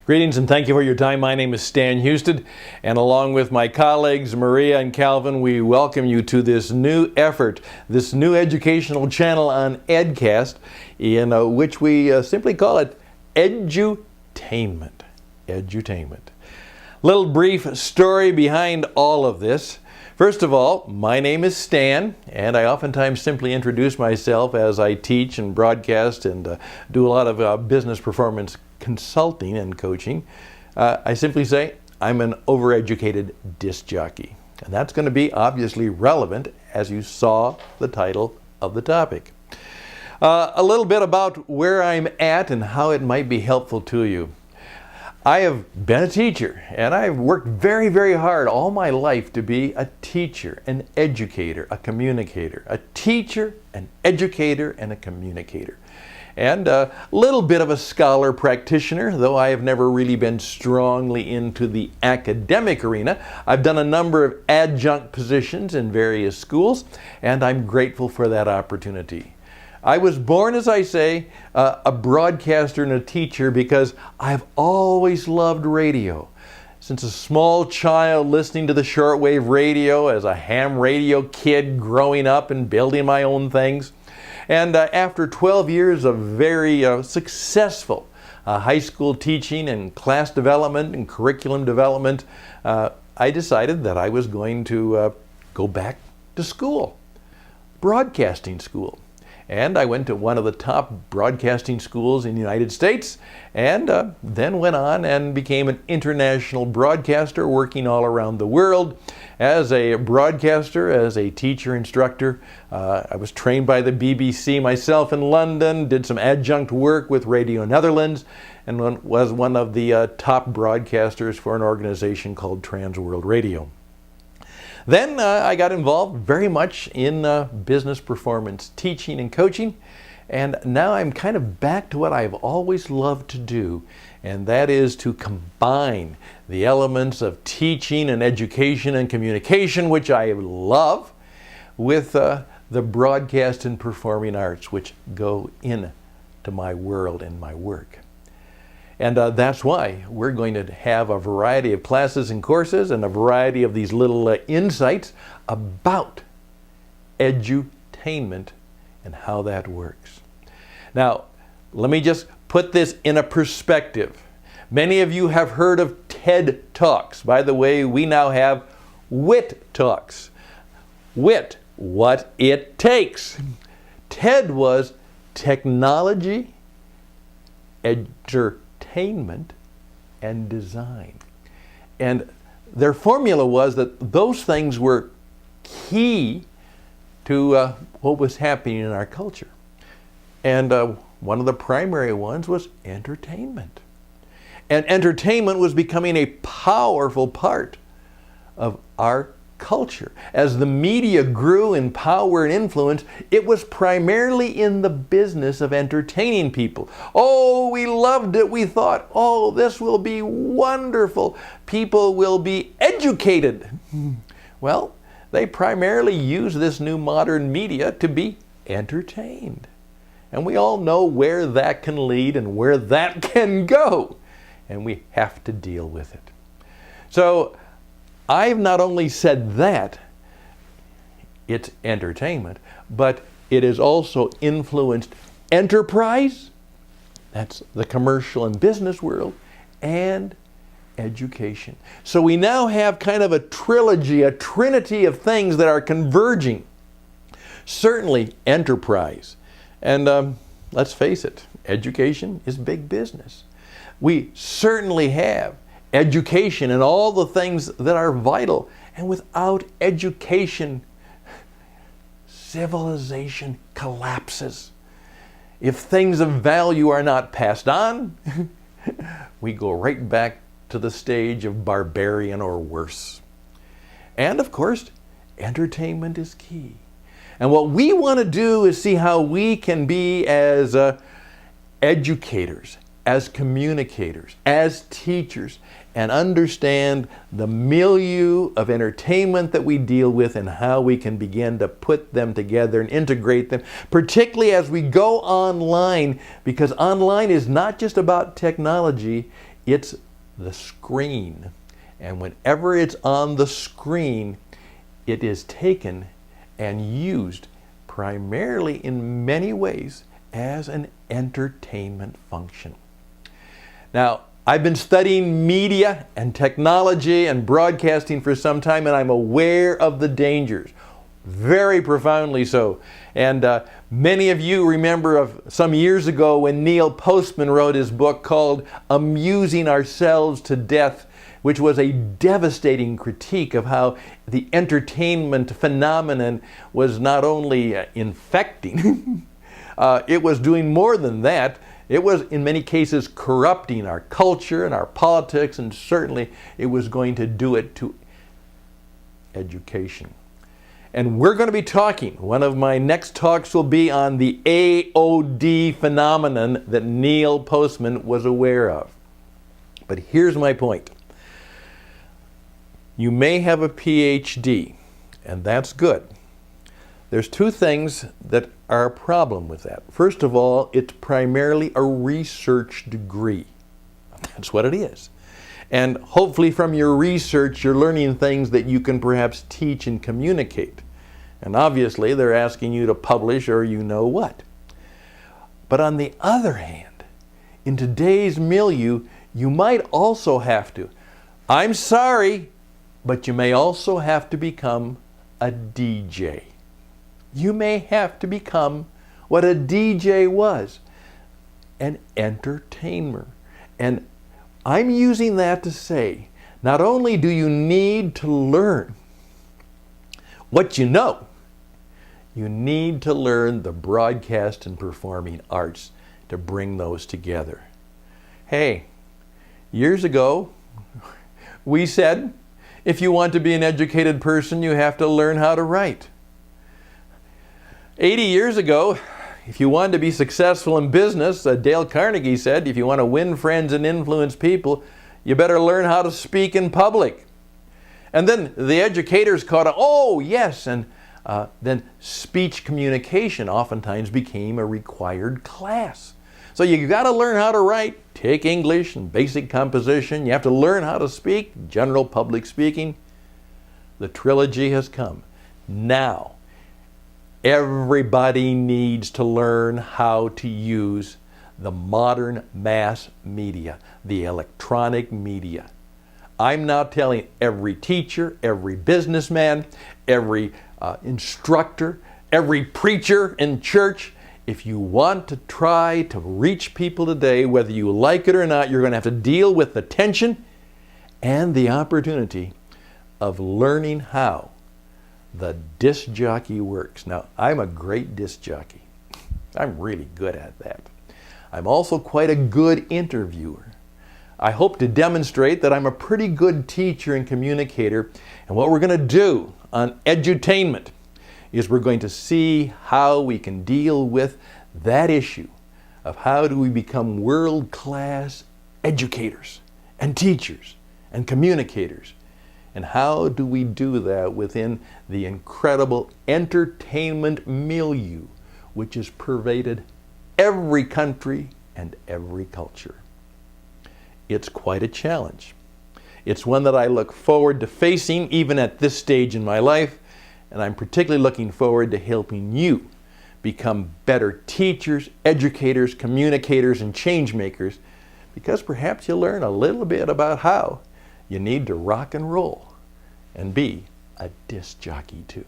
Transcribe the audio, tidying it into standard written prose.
Greetings and thank you for your time. My name is Stan Hustad, and along with my colleagues Maria and Calvin, we welcome you to this new effort, this new educational channel on EdCast, in which we simply call it edutainment. Edutainment. Little brief story behind all of this. First of all, my name is Stan, and I oftentimes simply introduce myself as I teach and broadcast and do a lot of business performance consulting and coaching. I simply say I'm an overeducated disc jockey. And that's going to be obviously relevant as you saw the title of the topic. A little bit about where I'm at and how it might be helpful to you. I have been a teacher, and I've worked very, very hard all my life to be a teacher, an educator, a communicator. A teacher, an educator, and a communicator. And a little bit of a scholar practitioner, though I have never really been strongly into the academic arena. I've done a number of adjunct positions in various schools, and I'm grateful for that opportunity. I was born, as I say, a broadcaster and a teacher because I've always loved radio. Since a small child listening to the shortwave radio as a ham radio kid growing up and building my own things. And after 12 years of very successful high school teaching and class development and curriculum development, I decided that I was going to go back to school, broadcasting school. And I went to one of the top broadcasting schools in the United States, and then went on and became an international broadcaster working all around the world. As a broadcaster, as a teacher, instructor, I was trained by the BBC myself in London, did some adjunct work with Radio Netherlands, and was one of the top broadcasters for an organization called Trans World Radio. Then I got involved very much in business performance teaching and coaching, and now I'm kind of back to what I've always loved to do, and that is to combine the elements of teaching and education and communication, which I love, with the broadcast and performing arts, which go into my world and my work. And that's why we're going to have a variety of classes and courses and a variety of these little insights about edutainment and how that works. Now, let me just put this in a perspective. Many of you have heard of TED Talks. By the way, we now have WIT Talks. WIT, what it takes. TED was technology, entertainment, and design. And their formula was that those things were key to what was happening in our culture. And one of the primary ones was entertainment. And entertainment was becoming a powerful part of our culture. As the media grew in power and influence, it was primarily in the business of entertaining people. Oh, we loved it. We thought, oh, this will be wonderful. People will be educated. Well, they primarily use this new modern media to be entertained. And we all know where that can lead and where that can go. And we have to deal with it. So I've not only said that it's entertainment, but it has also influenced enterprise, that's the commercial and business world, and education. So we now have kind of a trilogy, a trinity of things that are converging. Certainly enterprise. And let's face it, education is big business. We certainly have education and all the things that are vital. And without education, civilization collapses. If things of value are not passed on, we go right back to the stage of barbarian or worse. And of course, entertainment is key. And what we want to do is see how we can be as educators, as communicators, as teachers, and understand the milieu of entertainment that we deal with and how we can begin to put them together and integrate them, particularly as we go online, because online is not just about technology, It's the screen. And whenever it's on the screen, it is taken and used primarily in many ways as an entertainment function. Now, I've been studying media and technology and broadcasting for some time, and I'm aware of the dangers, very profoundly so. And many of you remember of some years ago when Neil Postman wrote his book called Amusing Ourselves to Death, which was a devastating critique of how the entertainment phenomenon was not only infecting, it was doing more than that. It was, in many cases, corrupting our culture and our politics, and certainly it was going to do it to education. And we're going to be talking, one of my next talks will be on the AOD phenomenon that Neil Postman was aware of. But here's my point. You may have a PhD, and that's good. There's two things that are a problem with that. First of all, it's primarily a research degree. That's what it is. And hopefully from your research, you're learning things that you can perhaps teach and communicate. And obviously, they're asking you to publish or you know what. But on the other hand, in today's milieu, you might also have to, I'm sorry, but you may also have to become a DJ. You may have to become what a DJ was, an entertainer. And I'm using that to say, not only do you need to learn what you know, you need to learn the broadcast and performing arts to bring those together. Hey, years ago, we said, if you want to be an educated person, you have to learn how to write. 80 years ago, if you wanted to be successful in business, Dale Carnegie said, if you want to win friends and influence people, you better learn how to speak in public. And then the educators caught on, oh yes, and then speech communication oftentimes became a required class. So you got to learn how to write, take English and basic composition. You have to learn how to speak, general public speaking. The trilogy has come. Now, everybody needs to learn how to use the modern mass media, the electronic media. I'm now telling every teacher, every businessman, every instructor, every preacher in church, if you want to try to reach people today, whether you like it or not, you're going to have to deal with the tension and the opportunity of learning how the disc jockey works. Now, I'm a great disc jockey. I'm really good at that. I'm also quite a good interviewer. I hope to demonstrate that I'm a pretty good teacher and communicator. And what we're going to do on edutainment is we're going to see how we can deal with that issue of how do we become world-class educators and teachers and communicators. And how do we do that within the incredible entertainment milieu which has pervaded every country and every culture? It's quite a challenge. It's one that I look forward to facing even at this stage in my life, and I'm particularly looking forward to helping you become better teachers, educators, communicators, and change makers, because perhaps you'll learn a little bit about how you need to rock and roll and be a disc jockey too.